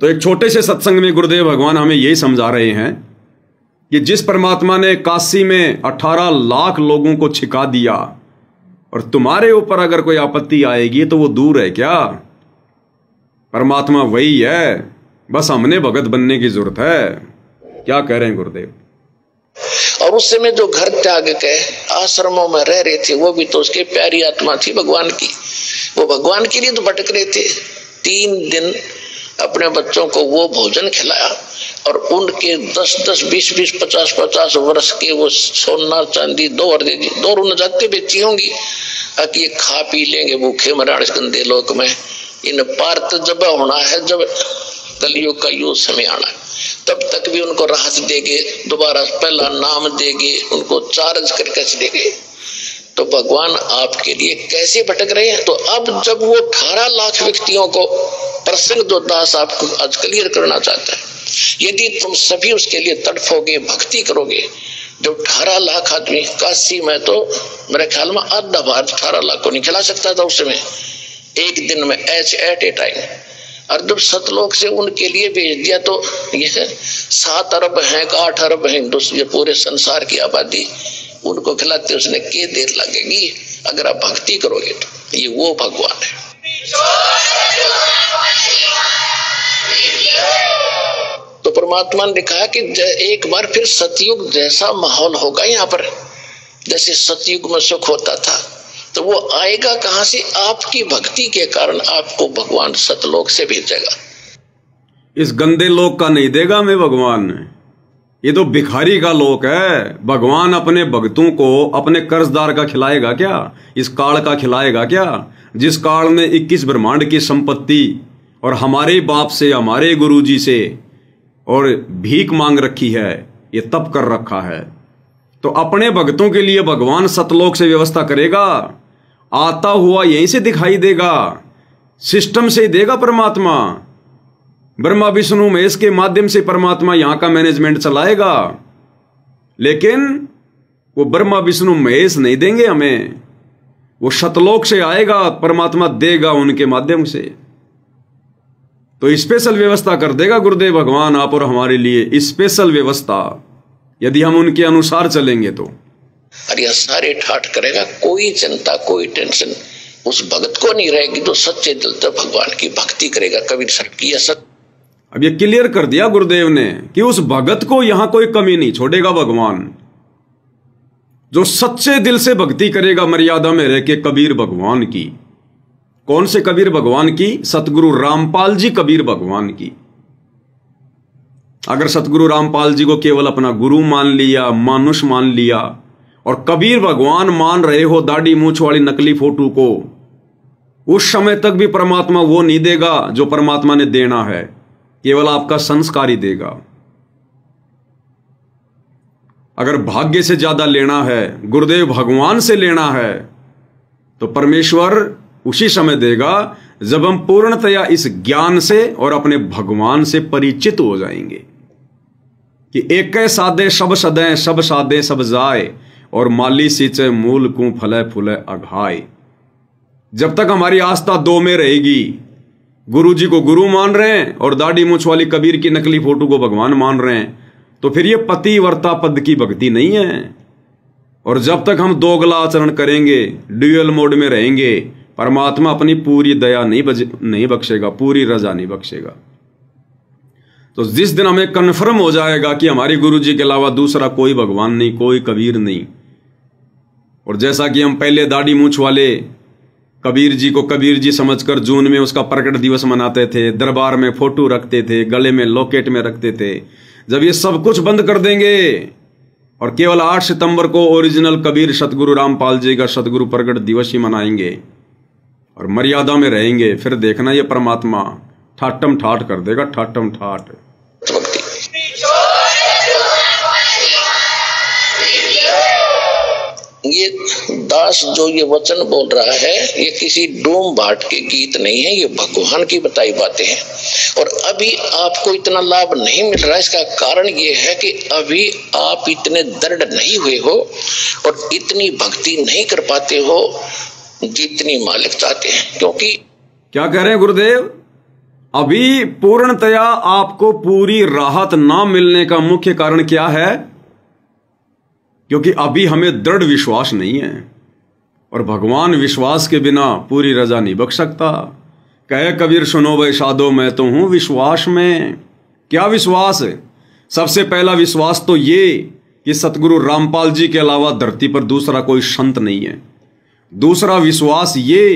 तो एक छोटे से सत्संग में गुरुदेव भगवान हमें यही समझा रहे हैं कि जिस परमात्मा ने काशी में 18 लाख लोगों को छिका दिया और तुम्हारे ऊपर अगर कोई आपत्ति आएगी तो वो दूर है क्या? परमात्मा वही है, बस हमने भगत बनने की जरूरत है। क्या कह रहे हैं गुरुदेव? और उस समय जो घर त्याग के आश्रमों में रह रहे थे वो भी तो उसकी प्यारी आत्मा थी भगवान की। वो भगवान के लिए तो भटक रहे थे। 3 दिन अपने बच्चों को वो भोजन खिलाया और उनके 10-10, 20-20, 50-50 वर्ष के वो सोना चांदी 2 रूना जाते बेची होंगी कि ये खा पी लेंगे भूखे मराण इस गंदे लोक में। इन पार्थ जब होना है, जब कलयुग का युग समय आना है, तब तक भी उनको राहत देंगे, दोबारा पहला नाम देंगे, उनको चार्ज करके देंगे। तो भगवान आपके लिए कैसे भटक रहे हैं? तो अब जब वो 18 लाख व्यक्तियों को प्रसंग जो दास आपको आज क्लियर करना चाहता है, यदि तुम सभी उसके लिए तड़फोगे, भक्ति करोगे, जब 18 लाख आदमी काशी में तो मेरे ख्याल में आधा भारत 18 लाख को नहीं खिला सकता था उस समय एक दिन में एट ए टाइम। और जब सतलोक से उनके लिए भेज दिया तो ये 7 अरब है, 8 अरब है ये पूरे संसार की आबादी, उनको खिलाते उसने क्या देर लगेगी? अगर आप भक्ति करोगे तो ये वो भगवान है। तो परमात्मा ने लिखा कि एक बार फिर सतयुग जैसा माहौल होगा यहाँ पर, जैसे सतयुग में सुख होता था। तो वो आएगा कहां से? आपकी भक्ति के कारण आपको भगवान सतलोक से भेजेगा। इस गंदे लोक का नहीं देगा मैं भगवान, ये तो भिखारी का लोक है। भगवान अपने भक्तों को अपने कर्जदार का खिलाएगा क्या? इस काल का खिलाएगा क्या? जिस काल ने 21 ब्रह्मांड की संपत्ति और हमारे बाप से, हमारे गुरुजी से और भीख मांग रखी है, ये तप कर रखा है। तो अपने भक्तों के लिए भगवान सतलोक से व्यवस्था करेगा। आता हुआ यहीं से दिखाई देगा, सिस्टम से देगा परमात्मा। ब्रह्मा विष्णु महेश के माध्यम से परमात्मा यहां का मैनेजमेंट चलाएगा, लेकिन वो ब्रह्मा विष्णु महेश नहीं देंगे हमें, वो सतलोक से आएगा, परमात्मा देगा उनके माध्यम से। तो स्पेशल व्यवस्था कर देगा गुरुदेव भगवान आप और हमारे लिए, स्पेशल व्यवस्था, यदि हम उनके अनुसार चलेंगे तो। और यह सारे ठाठ करेगा, कोई चिंता कोई टेंशन उस भगत को नहीं रहेगी जो सच्चे दिल से भगवान की भक्ति करेगा। कबीर सर की अब ये क्लियर कर दिया गुरुदेव ने कि उस भगत को यहां कोई कमी नहीं छोड़ेगा भगवान, जो सच्चे दिल से भक्ति करेगा मर्यादा में रह के कबीर भगवान की। कौन से कबीर भगवान की? सतगुरु रामपाल जी कबीर भगवान की। अगर सतगुरु रामपाल जी को केवल अपना गुरु मान लिया, मानुष मान लिया, और कबीर भगवान मान रहे हो दाढ़ी मूंछ वाली नकली फोटो को, उस समय तक भी परमात्मा वो नहीं देगा जो परमात्मा ने देना है, केवल आपका संस्कार ही देगा। अगर भाग्य से ज्यादा लेना है, गुरुदेव भगवान से लेना है, तो परमेश्वर उसी समय देगा जब हम पूर्णतया इस ज्ञान से और अपने भगवान से परिचित हो जाएंगे कि एक सादे सब सदै, सब सादे सब जाए, और माली सींचे मूल को फले फूले अघाए। जब तक हमारी आस्था 2 में रहेगी, गुरु जी को गुरु मान रहे हैं और दाढ़ी मूंछ वाली कबीर की नकली फोटो को भगवान मान रहे हैं, तो फिर ये पतिव्रता पद की भक्ति नहीं है। और जब तक हम दोगला आचरण करेंगे, ड्यूअल मोड में रहेंगे, परमात्मा अपनी पूरी दया नहीं बख्शेगा, पूरी रजा नहीं बख्शेगा। तो जिस दिन हमें कन्फर्म हो जाएगा कि हमारे गुरु जी के अलावा दूसरा कोई भगवान नहीं, कोई कबीर नहीं, और जैसा कि हम पहले दाढ़ी मूंछ वाले कबीर जी को कबीर जी समझकर जून में उसका प्रकट दिवस मनाते थे, दरबार में फोटो रखते थे, गले में लॉकेट में रखते थे, जब ये सब कुछ बंद कर देंगे और केवल 8 सितंबर को ओरिजिनल कबीर सतगुरु रामपाल जी का सतगुरु प्रकट दिवस ही मनाएंगे और मर्यादा में रहेंगे, फिर देखना ये परमात्मा ठाटम ठाट कर देगा, ठाटम ठाट। ये दास जो ये वचन बोल रहा है, ये किसी डोम भाट के गीत नहीं है, ये भगवान की बताई बातें हैं। और अभी आपको इतना लाभ नहीं मिल रहा है, इसका कारण ये है कि अभी आप इतने दृढ़ नहीं हुए हो और इतनी भक्ति नहीं कर पाते हो जितनी मालिक चाहते हैं। क्योंकि क्या कह रहे हैं गुरुदेव? अभी पूर्णतया आपको पूरी राहत ना मिलने का मुख्य कारण क्या है? क्योंकि अभी हमें दृढ़ विश्वास नहीं है, और भगवान विश्वास के बिना पूरी रजा नहीं बख्श सकता। कहे कबीर सुनो भाई साधो, मैं तो हूं विश्वास में। क्या विश्वास है? सबसे पहला विश्वास तो ये कि सतगुरु रामपाल जी के अलावा धरती पर दूसरा कोई संत नहीं है। दूसरा विश्वास ये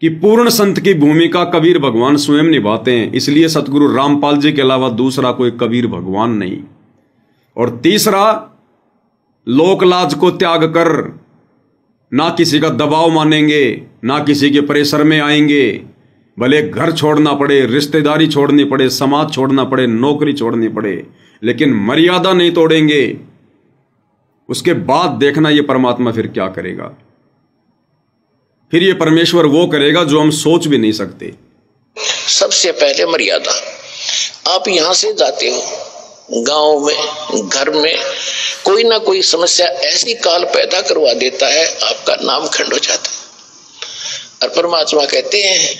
कि पूर्ण संत की भूमिका कबीर भगवान स्वयं निभाते हैं, इसलिए सतगुरु रामपाल जी के अलावा दूसरा कोई कबीर भगवान नहीं। और तीसरा, लोकलाज को त्याग कर ना किसी का दबाव मानेंगे, ना किसी के प्रेशर में आएंगे। भले घर छोड़ना पड़े, रिश्तेदारी छोड़नी पड़े, समाज छोड़ना पड़े, नौकरी छोड़नी पड़े, लेकिन मर्यादा नहीं तोड़ेंगे। उसके बाद देखना ये परमात्मा फिर क्या करेगा। फिर ये परमेश्वर वो करेगा जो हम सोच भी नहीं सकते। सबसे पहले मर्यादा। आप यहां से जाते हो, गांव में, घर में कोई ना कोई समस्या ऐसी काल पैदा करवा देता है, आपका नाम खंड हो जाता है। और परमात्मा कहते हैं,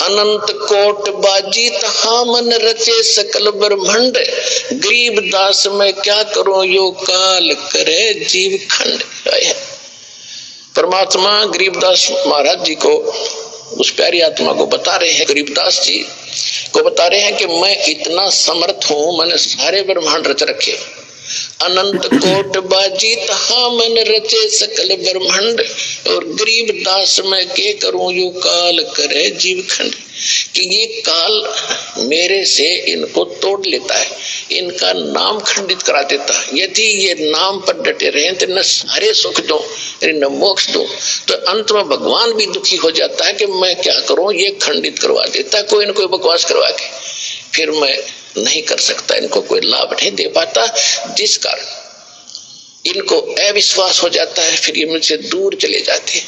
अनंत कोट बाजी तहा मन रचे सकल ब्रह्मंड, गरीब दास मैं क्या करूं यो काल करे जीव खंड। परमात्मा गरीबदास महाराज जी को, उस प्यारी आत्मा को बता रहे हैं, गरीबदास जी को बता रहे हैं कि मैं इतना समर्थ हूं, मैंने सारे ब्रह्मांड रच रखे। अनंत कोट बाजी तहा मन रचे सकल ब्रह्मांड, और गरीब दास मैं के करूं यो काल करे जीव खंड। कि ये काल मेरे से इनको तोड़ लेता है, इनका नाम खंडित करा देता है। यदि ये नाम पर डटे रहे तो न सारे सुख दो न मोक्ष दो, तो अंत में भगवान भी दुखी हो जाता है कि मैं क्या करूं, ये खंडित करवा देता है कोई न कोई बकवास करवा के, फिर मैं नहीं कर सकता, इनको कोई लाभ नहीं दे पाता, जिस कारण इनको अविश्वास हो जाता है। फिर ये मुझसे दूर चले जाते हैं,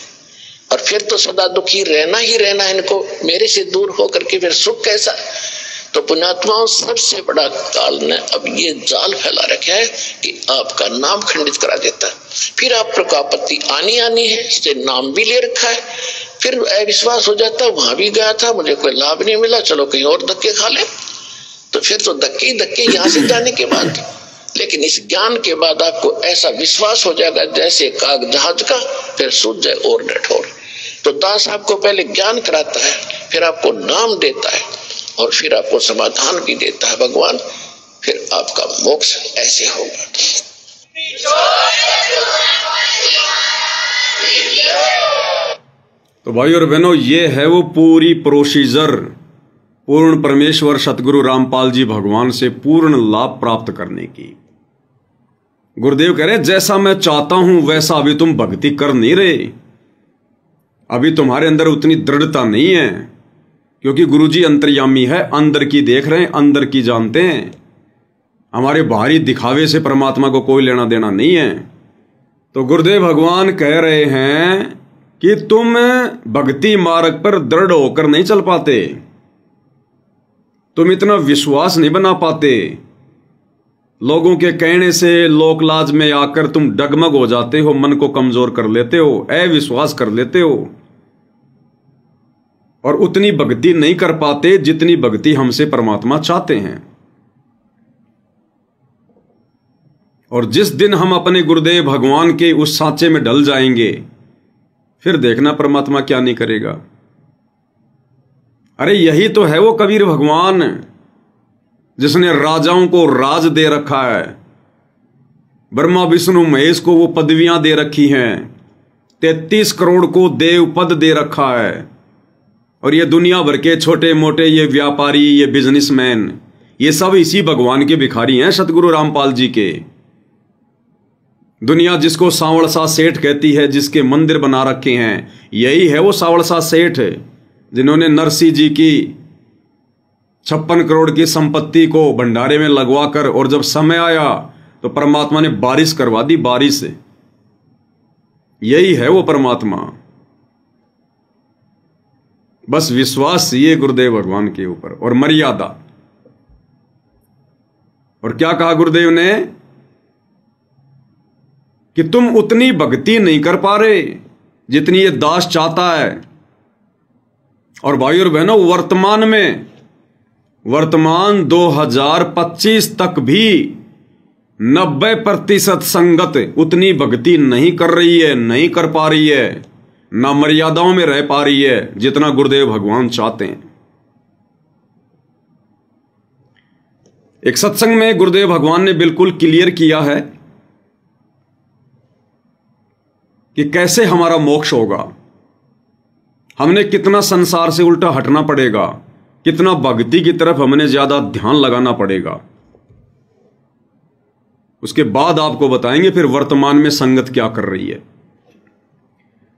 और फिर तो सदा दुखी रहना ही रहना है इनको, मेरे से दूर होकर के फिर सुख कैसा। तो पुण्यात्माओं, सबसे बड़ा काल ने अब ये जाल फैला रखा है कि आपका नाम खंडित करा देता है। फिर आप पर आपत्ति आनी है, इससे नाम भी ले रखा है, फिर अविश्वास हो जाता है, वहां भी गया था, मुझे कोई लाभ नहीं मिला, चलो कहीं और धक्के खा ले। तो फिर तो धक्के यहाँ से जाने के बाद, लेकिन इस ज्ञान के बाद आपको ऐसा विश्वास हो जाएगा जैसे काग जहाज का, फिर सूझ जाए और न ठोर। तो दास आपको पहले ज्ञान कराता है, फिर आपको नाम देता है, और फिर आपको समाधान भी देता है भगवान, फिर आपका मोक्ष ऐसे होगा। तो भाई और बहनों, ये है वो पूरी प्रोसीजर पूर्ण परमेश्वर सतगुरु रामपाल जी भगवान से पूर्ण लाभ प्राप्त करने की। गुरुदेव कह रहे, जैसा मैं चाहता हूं वैसा अभी तुम भक्ति कर नहीं रहे, अभी तुम्हारे अंदर उतनी दृढ़ता नहीं है, क्योंकि गुरुजी अंतर्यामी है, अंदर की देख रहे हैं, अंदर की जानते हैं। हमारे बाहरी दिखावे से परमात्मा को कोई लेना देना नहीं है। तो गुरुदेव भगवान कह रहे हैं कि तुम भक्ति मार्ग पर दृढ़ होकर नहीं चल पाते, तुम इतना विश्वास नहीं बना पाते, लोगों के कहने से लोकलाज में आकर तुम डगमग हो जाते हो, मन को कमजोर कर लेते हो, अविश्वास कर लेते हो, और उतनी भक्ति नहीं कर पाते जितनी भक्ति हमसे परमात्मा चाहते हैं। और जिस दिन हम अपने गुरुदेव भगवान के उस सांचे में ढल जाएंगे, फिर देखना परमात्मा क्या नहीं करेगा। अरे यही तो है वो कबीर भगवान जिसने राजाओं को राज दे रखा है, ब्रह्मा विष्णु महेश को वो पदवियां दे रखी हैं, 33 करोड़ को देव पद दे रखा है, और ये दुनिया भर के छोटे मोटे ये व्यापारी, ये बिजनेसमैन, ये सब इसी भगवान के भिखारी हैं, सतगुरु रामपाल जी के। दुनिया जिसको सांवड़सा सेठ कहती है, जिसके मंदिर बना रखे हैं, यही है वो सांवड़सा सेठ जिन्होंने नरसिंह जी की 56 करोड़ की संपत्ति को भंडारे में लगवाकर, और जब समय आया तो परमात्मा ने बारिश करवा दी, बारिश। यही है वो परमात्मा। बस विश्वास ये गुरुदेव भगवान के ऊपर, और मर्यादा। और क्या कहा गुरुदेव ने कि तुम उतनी भक्ति नहीं कर पा रहे जितनी ये दास चाहता है। और भाई और बहनों, वर्तमान 2025 तक भी 90% संगत उतनी भक्ति नहीं कर रही है, नहीं कर पा रही है, ना मर्यादाओं में रह पा रही है जितना गुरुदेव भगवान चाहते हैं। एक सत्संग में गुरुदेव भगवान ने बिल्कुल क्लियर किया है कि कैसे हमारा मोक्ष होगा, हमने कितना संसार से उल्टा हटना पड़ेगा, कितना भक्ति की तरफ हमने ज्यादा ध्यान लगाना पड़ेगा। उसके बाद आपको बताएंगे फिर वर्तमान में संगत क्या कर रही है।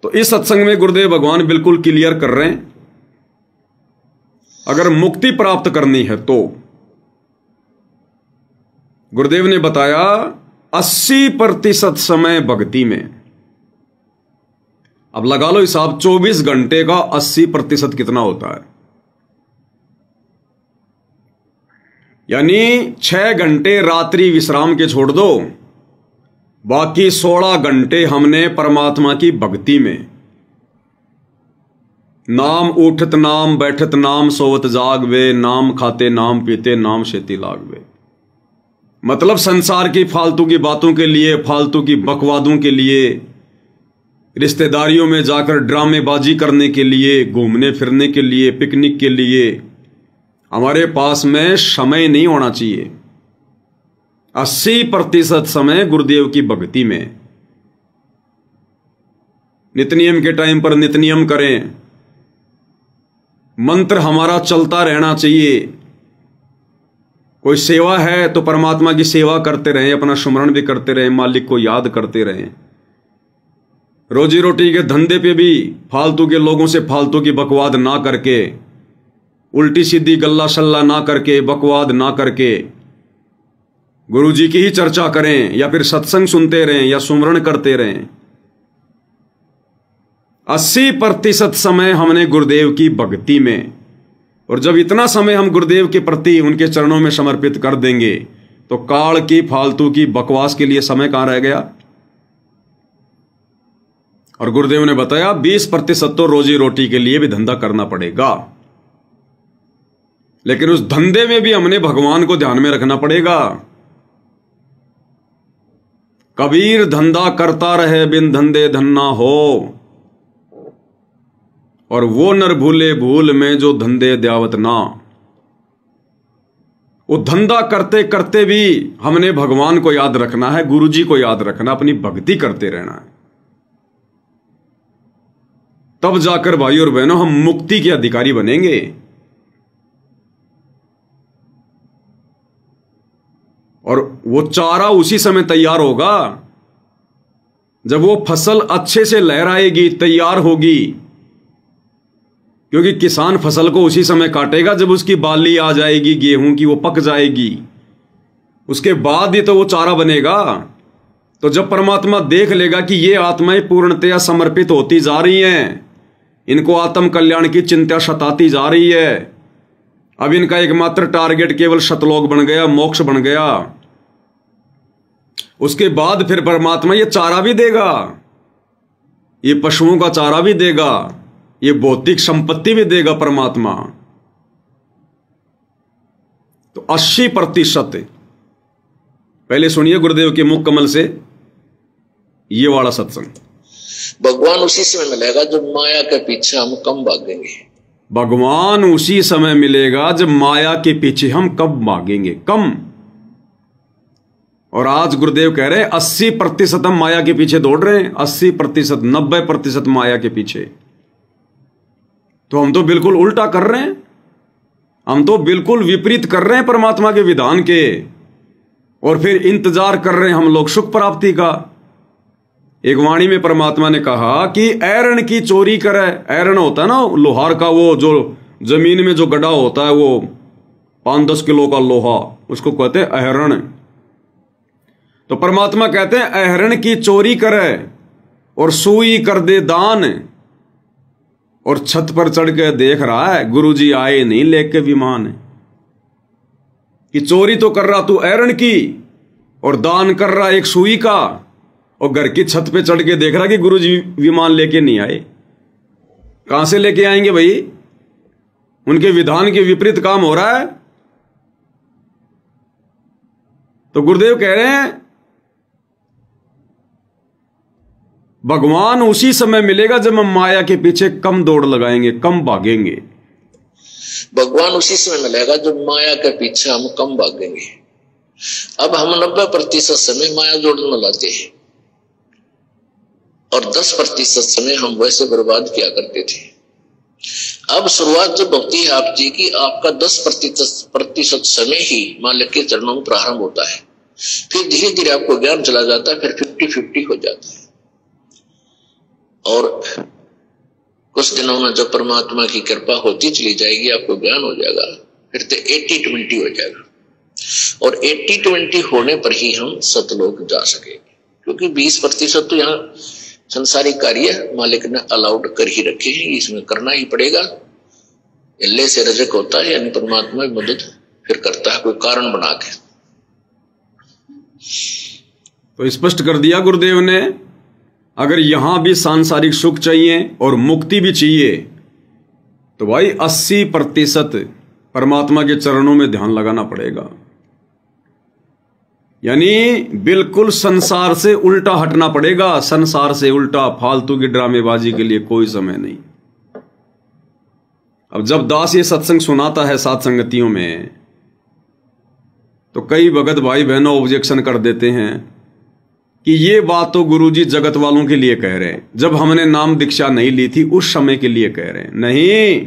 तो इस सत्संग में गुरुदेव भगवान बिल्कुल क्लियर कर रहे हैं, अगर मुक्ति प्राप्त करनी है तो गुरुदेव ने बताया 80% समय भक्ति में। अब लगा लो हिसाब, 24 घंटे का 80% कितना होता है, यानी 6 घंटे रात्रि विश्राम के छोड़ दो, बाकी 16 घंटे हमने परमात्मा की भक्ति में। नाम उठत नाम बैठत नाम सोवत जागवे, नाम खाते नाम पीते नाम शेती लागवे। मतलब संसार की फालतू की बातों के लिए, फालतू की बकवादों के लिए, रिश्तेदारियों में जाकर ड्रामेबाजी करने के लिए, घूमने फिरने के लिए, पिकनिक के लिए हमारे पास में समय नहीं होना चाहिए। 80% समय गुरुदेव की भक्ति में। नित्य नियम के टाइम पर नित्य नियम करें, मंत्र हमारा चलता रहना चाहिए। कोई सेवा है तो परमात्मा की सेवा करते रहें, अपना सुमरण भी करते रहें, मालिक को याद करते रहें। रोजी रोटी के धंधे पे भी फालतू के लोगों से फालतू की बकवाद ना करके, उल्टी सीधी गल्ला सल्ला ना करके, बकवाद ना करके गुरु जी की ही चर्चा करें, या फिर सत्संग सुनते रहें या सुमरण करते रहें। 80% समय हमने गुरुदेव की भक्ति में, और जब इतना समय हम गुरुदेव के प्रति उनके चरणों में समर्पित कर देंगे तो काल की फालतू की बकवास के लिए समय कहां रह गया। और गुरुदेव ने बताया 20% तो रोजी रोटी के लिए भी धंधा करना पड़ेगा, लेकिन उस धंधे में भी हमने भगवान को ध्यान में रखना पड़ेगा। कबीर धंधा करता रहे बिन धंधे धन्ना हो, और वो नर भूले भूल में जो धंधे द्यावत ना। वो धंधा करते करते भी हमने भगवान को याद रखना है, गुरु जी को याद रखना, अपनी भक्ति करते रहना है। तब जाकर भाई और बहनों हम मुक्ति के अधिकारी बनेंगे। और वो चारा उसी समय तैयार होगा जब वो फसल अच्छे से लहराएगी, तैयार होगी, क्योंकि किसान फसल को उसी समय काटेगा जब उसकी बाली आ जाएगी गेहूं की, वो पक जाएगी, उसके बाद ही तो वो चारा बनेगा। तो जब परमात्मा देख लेगा कि ये आत्माएं पूर्णतया समर्पित होती जा रही हैं, इनको आत्म कल्याण की चिंता सताती जा रही है, अब इनका एकमात्र टारगेट केवल शतलोक बन गया, मोक्ष बन गया, उसके बाद फिर परमात्मा ये चारा भी देगा, ये पशुओं का चारा भी देगा, ये भौतिक संपत्ति भी देगा परमात्मा। तो 80%, पहले सुनिए गुरुदेव के मुख कमल से ये वाला सत्संग। भगवान उसी समय मिलेगा जब माया के पीछे हम कम भागेंगे। भगवान उसी समय मिलेगा जब माया के पीछे हम कब भागेंगे, कम। और आज गुरुदेव कह रहे हैं 80% हम माया के पीछे दौड़ रहे हैं, 80%, 90% माया के पीछे। तो हम तो बिल्कुल उल्टा कर रहे हैं, हम तो बिल्कुल विपरीत कर रहे हैं परमात्मा के विधान के, और फिर इंतजार कर रहे हैं हम लोग सुख प्राप्ति का। एक वाणी में परमात्मा ने कहा कि ऐरण की चोरी करे। ऐरण होता है ना लोहार का, वो जो जमीन में जो गड्ढा होता है, वो 5-10 किलो का लोहा, उसको कहते हैं अहरण। तो परमात्मा कहते हैं अहरण की चोरी करे और सुई कर दे दान। और छत पर चढ़ के देख रहा है गुरुजी आए नहीं लेके विमान, कि चोरी तो कर रहा तू अहरण की और दान कर रहा एक सुई का, और घर की छत पे चढ़ के देख रहा कि गुरुजी विमान लेके नहीं आए। कहां से लेके आएंगे भाई? उनके विधान के विपरीत काम हो रहा है। तो गुरुदेव कह रहे हैं भगवान उसी समय मिलेगा जब हम माया के पीछे कम दौड़ लगाएंगे, कम भागेंगे। भगवान उसी समय मिलेगा जब माया के पीछे हम कम भागेंगे। अब हम 90% समय माया जोड़ने में लाते हैं और 10% समय हम वैसे बर्बाद किया करते थे। अब शुरुआत जब होती है आप जी की, आपका 10% समय ही मालिक के चरणों में प्रारंभ होता है, फिर धीरे धीरे आपको ज्ञान चला जाता है, फिर 50-50 हो जाता है। और कुछ दिनों में जब परमात्मा की कृपा होती चली जाएगी, आपको ज्ञान हो जाएगा, फिर तो 80-20 हो जाएगा। और 80-20 होने पर ही हम सतलोक जा सकेंगे, क्योंकि 20% तो यहाँ संसारिक कार्य मालिक ने अलाउड कर ही रखे हैं, इसमें करना ही पड़ेगा। इल्ले से रजक होता है, यानी परमात्मा की मदद फिर करता है कोई कारण बना के। तो स्पष्ट कर दिया गुरुदेव ने, अगर यहां भी सांसारिक सुख चाहिए और मुक्ति भी चाहिए तो भाई 80% परमात्मा के चरणों में ध्यान लगाना पड़ेगा। यानी बिल्कुल संसार से उल्टा हटना पड़ेगा, संसार से उल्टा। फालतू की ड्रामेबाजी के लिए कोई समय नहीं। अब जब दास ये सत्संग सुनाता है साथ संगतियों में, तो कई भगत भाई बहनों ऑब्जेक्शन कर देते हैं कि ये बात तो गुरुजी जगत वालों के लिए कह रहे हैं, जब हमने नाम दीक्षा नहीं ली थी उस समय के लिए कह रहे हैं। नहीं,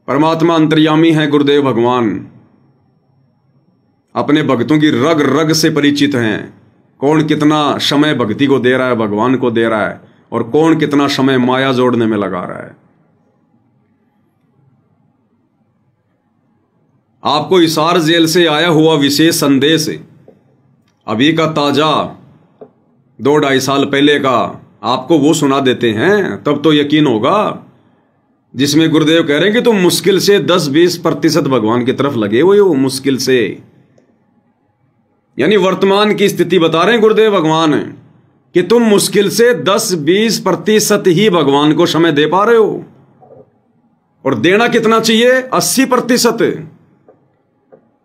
परमात्मा अंतर्यामी है गुरुदेव भगवान, अपने भक्तों की रग रग से परिचित हैं। कौन कितना समय भक्ति को दे रहा है, भगवान को दे रहा है, और कौन कितना समय माया जोड़ने में लगा रहा है। आपको हिसार जेल से आया हुआ विशेष संदेश अभी का ताजा 2-2.5 साल पहले का आपको वो सुना देते हैं, तब तो यकीन होगा, जिसमें गुरुदेव कह रहे हैं कि तुम मुश्किल से 10-20% भगवान की तरफ लगे हुए हो, मुश्किल से। यानी वर्तमान की स्थिति बता रहे हैं गुरुदेव भगवान कि तुम मुश्किल से 10-20% ही भगवान को समय दे पा रहे हो, और देना कितना चाहिए? 80%।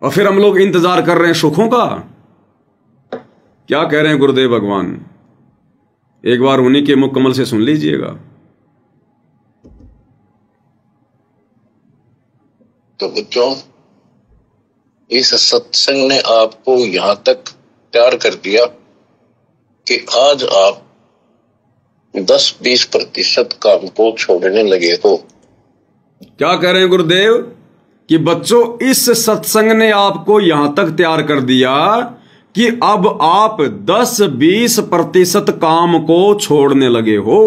और फिर हम लोग इंतजार कर रहे हैं सुखों का। क्या कह रहे हैं गुरुदेव भगवान, एक बार उन्हीं के मुख कमल से सुन लीजिएगा। तो बच्चों, इस सत्संग ने आपको यहां तक तैयार कर दिया कि आज आप 10-20% काम को छोड़ने लगे हो। क्या कह रहे हैं गुरुदेव कि बच्चों, इस सत्संग ने आपको यहां तक तैयार कर दिया कि अब आप 10-20% काम को छोड़ने लगे हो।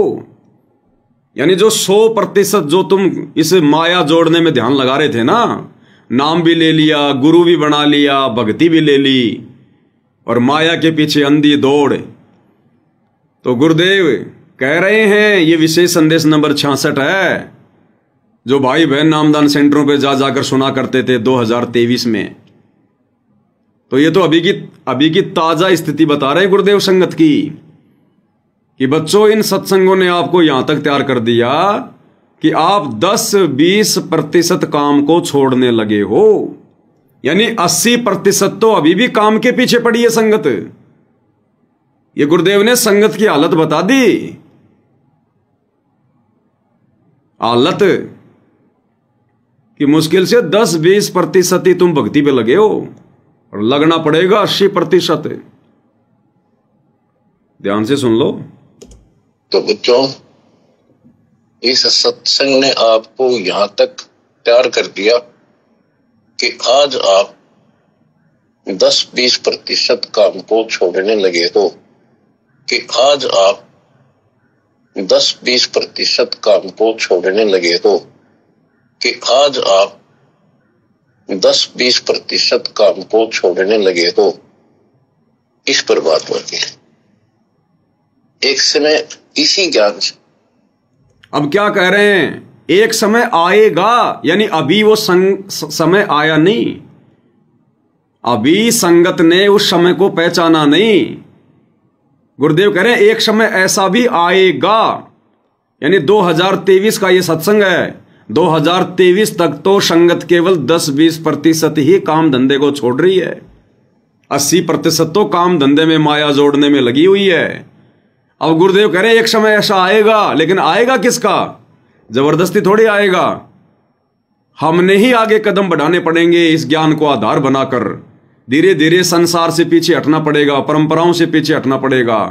यानी जो 100% जो तुम इस माया जोड़ने में ध्यान लगा रहे थे ना, नाम भी ले लिया, गुरु भी बना लिया, भक्ति भी ले ली, और माया के पीछे अंधी दौड़। तो गुरुदेव कह रहे हैं, ये विशेष संदेश नंबर 66 है, जो भाई बहन नामदान सेंटरों पे जा जाकर सुना करते थे 2023 में। तो ये तो अभी की ताजा स्थिति बता रहे हैं गुरुदेव संगत की, कि बच्चों इन सत्संगों ने आपको यहां तक तैयार कर दिया कि आप 10-20% काम को छोड़ने लगे हो। यानी 80% तो अभी भी काम के पीछे पड़ी है संगत। ये गुरुदेव ने संगत की हालत बता दी, हालत कि मुश्किल से 10-20% ही तुम भक्ति पे लगे हो, और लगना पड़ेगा 80%। ध्यान से सुन लो। तो बच्चों, इस सत्संग ने आपको यहां तक तैयार कर दिया कि आज आप 10-20% काम को छोड़ने लगे हो, कि आज आप 10-20% काम को छोड़ने लगे हो, कि आज आप 10-20% काम को छोड़ने लगे हो। इस पर बात होती है एक समय इसी ज्ञान से। अब क्या कह रहे हैं, एक समय आएगा, यानी अभी वो समय आया नहीं, अभी संगत ने उस समय को पहचाना नहीं। गुरुदेव कह रहे हैं एक समय ऐसा भी आएगा, यानी 2023 का ये सत्संग है, 2023 तक तो संगत केवल 10-20% ही काम धंधे को छोड़ रही है। 80% तो काम धंधे में माया जोड़ने में लगी हुई है। अब गुरुदेव कह रहे एक समय ऐसा आएगा, लेकिन आएगा किसका? जबरदस्ती थोड़ी आएगा। हमने ही आगे कदम बढ़ाने पड़ेंगे। इस ज्ञान को आधार बनाकर धीरे धीरे संसार से पीछे हटना पड़ेगा, परंपराओं से पीछे हटना पड़ेगा।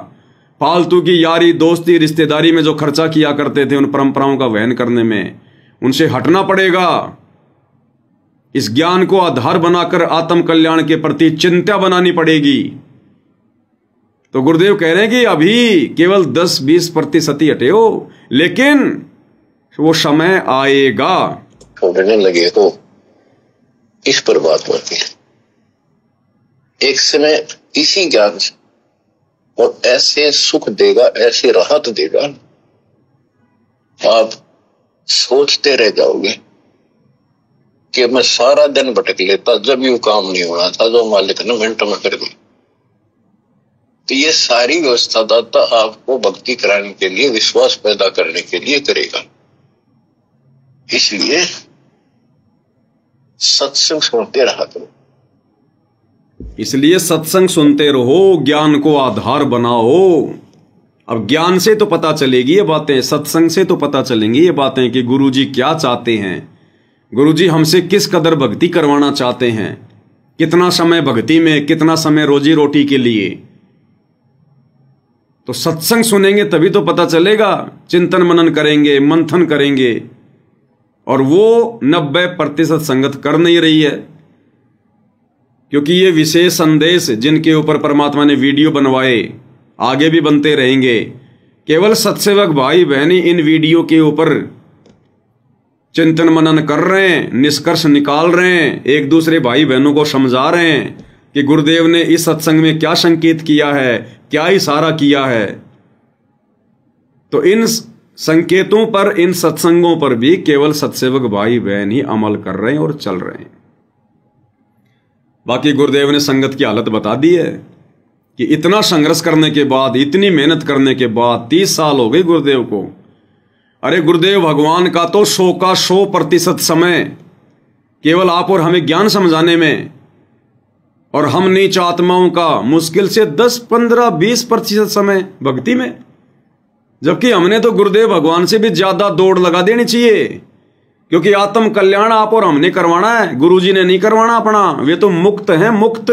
फालतू की यारी दोस्ती रिश्तेदारी में जो खर्चा किया करते थे उन परंपराओं का वहन करने में, उनसे हटना पड़ेगा। इस ज्ञान को आधार बनाकर आत्म कल्याण के प्रति चिंता बनानी पड़ेगी। तो गुरुदेव कह रहे हैं कि अभी केवल 10-20% ही हटे हो, लेकिन वो समय आएगा। छोड़ने लगे हो इस परमात्मा के एक समय इसी ज्ञान से, और ऐसे सुख देगा, ऐसी राहत देगा, आप सोचते रह जाओगे कि मैं सारा दिन भटक लेता, जब यू काम नहीं होना था जो मालिक ने मिनट में कर दी। तो ये सारी व्यवस्था दाता आपको भक्ति कराने के लिए, विश्वास पैदा करने के लिए करेगा। इसलिए सत्संग सुनते रहा करो। इसलिए सत्संग सुनते रहो, ज्ञान को आधार बनाओ। अब ज्ञान से तो पता चलेगी ये बातें, सत्संग से तो पता चलेंगी ये बातें कि गुरुजी क्या चाहते हैं, गुरुजी हमसे किस कदर भक्ति करवाना चाहते हैं, कितना समय भक्ति में, कितना समय रोजी रोटी के लिए। तो सत्संग सुनेंगे तभी तो पता चलेगा। चिंतन मनन करेंगे, मंथन करेंगे, और वो 90% संगत कर नहीं रही है। क्योंकि ये विशेष संदेश जिनके ऊपर परमात्मा ने वीडियो बनवाए, आगे भी बनते रहेंगे। केवल सत्सेवक भाई बहनी इन वीडियो के ऊपर चिंतन मनन कर रहे हैं, निष्कर्ष निकाल रहे हैं, एक दूसरे भाई बहनों को समझा रहे हैं कि गुरुदेव ने इस सत्संग में क्या संकेत किया है, क्या इशारा किया है। तो इन संकेतों पर, इन सत्संगों पर भी केवल सत्सेवक भाई बहन ही अमल कर रहे हैं और चल रहे हैं। बाकी गुरुदेव ने संगत की हालत बता दी है कि इतना संघर्ष करने के बाद, इतनी मेहनत करने के बाद 30 साल हो गए गुरुदेव को। अरे गुरुदेव भगवान का तो 100 का 100% समय केवल आप और हमें ज्ञान समझाने में, और हम नीच आत्माओं का मुश्किल से 10, 15, 20% समय भक्ति में। जबकि हमने तो गुरुदेव भगवान से भी ज्यादा दौड़ लगा देनी चाहिए, क्योंकि आत्म कल्याण आप और हमने करवाना है, गुरुजी ने नहीं करवाना अपना। वे तो मुक्त हैं, मुक्त।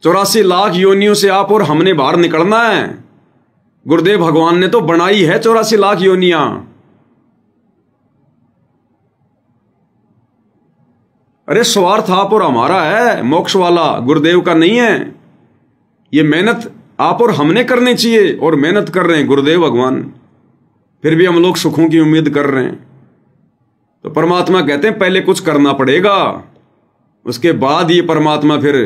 84 लाख योनियों से आप और हमने बाहर निकलना है। गुरुदेव भगवान ने तो बनाई है 84 लाख योनियां। अरे स्वार्थ आप और हमारा है, मोक्ष वाला गुरुदेव का नहीं है। ये मेहनत आप और हमने करनी चाहिए, और मेहनत कर रहे हैं गुरुदेव भगवान, फिर भी हम लोग सुखों की उम्मीद कर रहे हैं। तो परमात्मा कहते हैं पहले कुछ करना पड़ेगा, उसके बाद ये परमात्मा फिर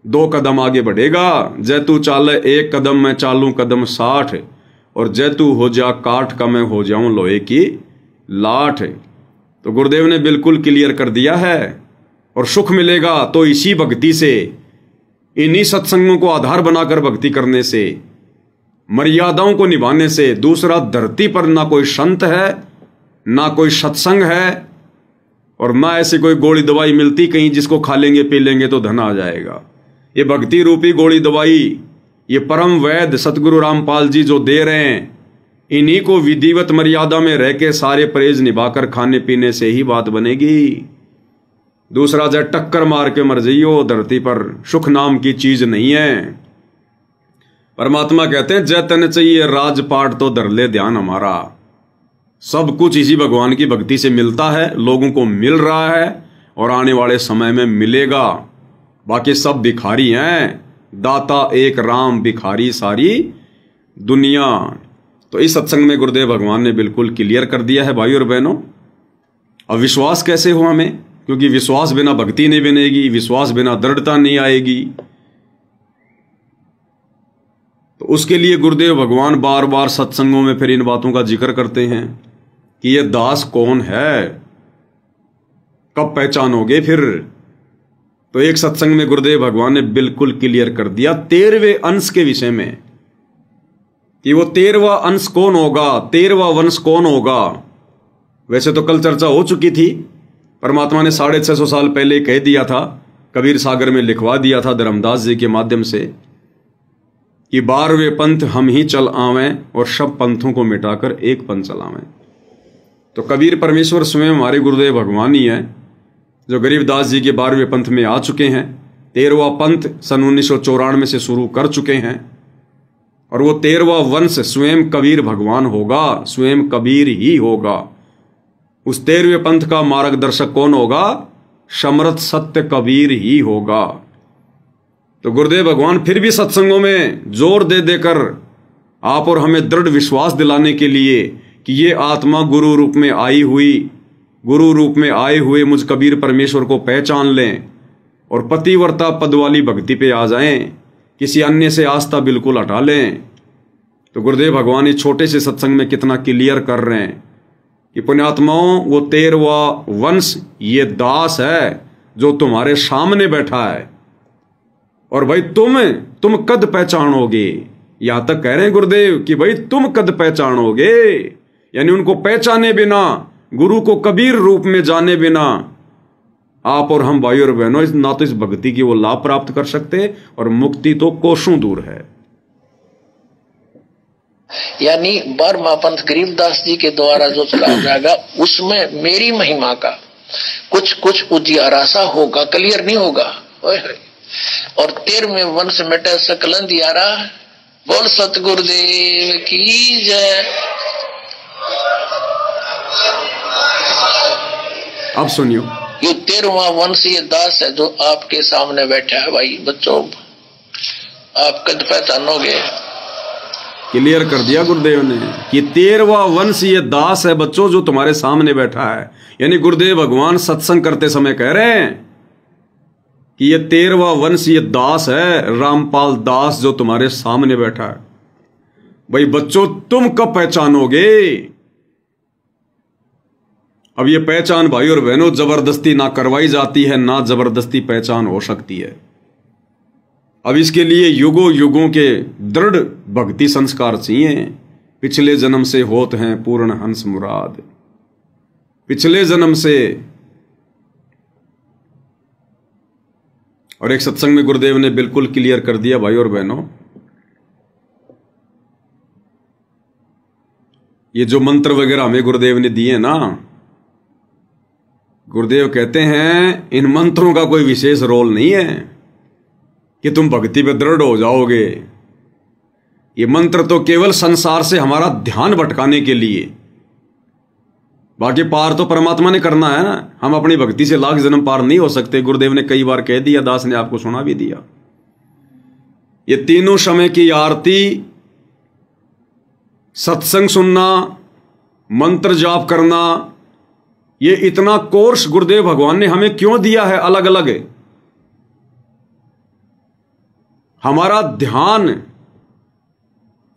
2 कदम आगे बढ़ेगा। जय तू चाले 1 कदम, मैं चालू कदम 60, और जय तू हो जा काठ का, मैं हो जाऊं लोहे की लाठ। तो गुरुदेव ने बिल्कुल क्लियर कर दिया है। और सुख मिलेगा तो इसी भक्ति से, इन्हीं सत्संगों को आधार बनाकर भक्ति करने से, मर्यादाओं को निभाने से। दूसरा, धरती पर ना कोई संत है, ना कोई सत्संग है, और ना ऐसी कोई गोली दवाई मिलती कहीं जिसको खा लेंगे पी लेंगे तो धन आ जाएगा। ये भक्ति रूपी गोली दवाई, ये परम वैद्य सतगुरु रामपाल जी जो दे रहे हैं, इन्हीं को विधिवत मर्यादा में रह के सारे परहेज निभाकर खाने पीने से ही बात बनेगी। दूसरा, जय टक्कर मार के मर जाइयो, धरती पर सुख नाम की चीज नहीं है। परमात्मा कहते हैं जय तन चाहिए राजपाट तो धर ले ध्यान हमारा। सब कुछ इसी भगवान की भक्ति से मिलता है, लोगों को मिल रहा है, और आने वाले समय में मिलेगा। बाकी सब भिखारी हैं, दाता एक राम, भिखारी सारी दुनिया। तो इस सत्संग में गुरुदेव भगवान ने बिल्कुल क्लियर कर दिया है भाई और बहनों। अब विश्वास कैसे हो हमें, क्योंकि विश्वास बिना भक्ति नहीं बनेगी, विश्वास बिना दृढ़ता नहीं आएगी। तो उसके लिए गुरुदेव भगवान बार बार सत्संगों में फिर इन बातों का जिक्र करते हैं कि ये दास कौन है, कब पहचानोगे फिर। तो एक सत्संग में गुरुदेव भगवान ने बिल्कुल क्लियर कर दिया 13वें अंश के विषय में कि वो 13वां अंश कौन होगा, 13वां वंश कौन होगा। वैसे तो कल चर्चा हो चुकी थी, परमात्मा ने 650 साल पहले कह दिया था, कबीर सागर में लिखवा दिया था धर्मदास जी के माध्यम से कि 12वें पंथ हम ही चल आवें और सब पंथों को मिटाकर एक पंथ चलावें। तो कबीर परमेश्वर स्वयं हमारे गुरुदेव भगवान ही हैं जो गरीबदास जी के 12वें पंथ में आ चुके हैं। 13वां पंथ सन 1994 से शुरू कर चुके हैं और वो 13वां वंश स्वयं कबीर भगवान होगा, स्वयं कबीर ही होगा। उस 13वें पंथ का मार्गदर्शक कौन होगा? समर्थ सत्य कबीर ही होगा। तो गुरुदेव भगवान फिर भी सत्संगों में जोर दे देकर आप और हमें दृढ़ विश्वास दिलाने के लिए कि ये आत्मा गुरु रूप में आई हुई, गुरु रूप में आए हुए मुझ कबीर परमेश्वर को पहचान लें और पतिव्रता पद वाली भक्ति पे आ जाएं, किसी अन्य से आस्था बिल्कुल हटा लें। तो गुरुदेव भगवान इस छोटे से सत्संग में कितना क्लियर कर रहे हैं कि पुण्यात्माओं, वो 13वां वंश ये दास है जो तुम्हारे सामने बैठा है और भाई तुम कद पहचानोगे। यहां तक कह रहे हैं गुरुदेव कि भाई तुम कद पहचानोगे, यानी उनको पहचाने बिना, गुरु को कबीर रूप में जाने बिना आप और हम भाई और बहनों ना तो इस भक्ति की वो लाभ प्राप्त कर सकते और मुक्ति तो कोसों दूर है। यानी 12वां पंथ गरीबदास जी के द्वारा जो चलाया जाएगा उसमें मेरी महिमा का कुछ उजियारा सा होगा, क्लियर नहीं होगा। और 13वें वंश मिटे सकल अंधियारा। बोल सतगुरुदेव की जय। अब सुनियो, ये 13वां वंश ये दास है जो आपके सामने बैठा है। भाई बच्चों, आप कद पहचानोगे। क्लियर कर दिया गुरुदेव ने कि 13वां वंश ये दास है बच्चों जो तुम्हारे सामने बैठा है। यानी गुरुदेव भगवान सत्संग करते समय कह रहे हैं कि ये 13वां वंश ये दास है, रामपाल दास जो तुम्हारे सामने बैठा है। भाई बच्चों, तुम कब पहचानोगे? अब ये पहचान भाई और बहनों जबरदस्ती ना करवाई जाती है, ना जबरदस्ती पहचान हो सकती है। अब इसके लिए युगों युगों के दृढ़ भक्ति संस्कार चाहिए। पिछले जन्म से होत हैं पूर्ण हंस मुराद। पिछले जन्म से। और एक सत्संग में गुरुदेव ने बिल्कुल क्लियर कर दिया भाई और बहनों, ये जो मंत्र वगैरह हमें गुरुदेव ने दिए ना, गुरुदेव कहते हैं इन मंत्रों का कोई विशेष रोल नहीं है कि तुम भक्ति पे दृढ़ हो जाओगे। ये मंत्र तो केवल संसार से हमारा ध्यान भटकाने के लिए, बाकी पार तो परमात्मा ने करना है ना। हम अपनी भक्ति से लाख जन्म पार नहीं हो सकते। गुरुदेव ने कई बार कह दिया, दास ने आपको सुना भी दिया। ये तीनों समय की आरती, सत्संग सुनना, मंत्र जाप करना, ये इतना कोर्स गुरुदेव भगवान ने हमें क्यों दिया है अलग अलग? हमारा ध्यान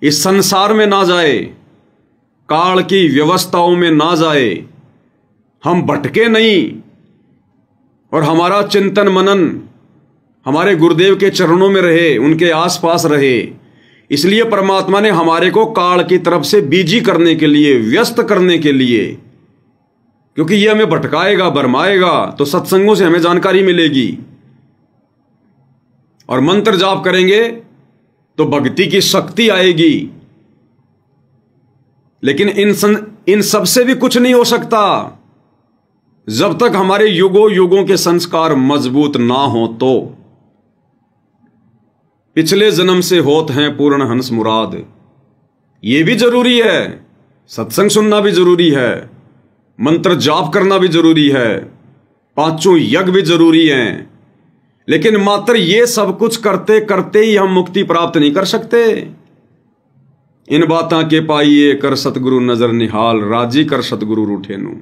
इस संसार में ना जाए, काल की व्यवस्थाओं में ना जाए, हम भटके नहीं और हमारा चिंतन मनन हमारे गुरुदेव के चरणों में रहे, उनके आसपास रहे। इसलिए परमात्मा ने हमारे को काल की तरफ से बिजी करने के लिए, व्यस्त करने के लिए, क्योंकि ये हमें भटकाएगा, भरमाएगा, तो सत्संगों से हमें जानकारी मिलेगी और मंत्र जाप करेंगे तो भक्ति की शक्ति आएगी। लेकिन इन सब से भी कुछ नहीं हो सकता जब तक हमारे युगों युगों के संस्कार मजबूत ना हो। तो पिछले जन्म से होत हैं पूर्ण हंस मुराद, ये भी जरूरी है। सत्संग सुनना भी जरूरी है, मंत्र जाप करना भी जरूरी है, पांचों यज्ञ भी जरूरी हैं। लेकिन मात्र ये सब कुछ करते करते ही हम मुक्ति प्राप्त नहीं कर सकते। इन बातां के पाइए कर सतगुरु नजर निहाल, राजी कर सतगुरु रूठे नू।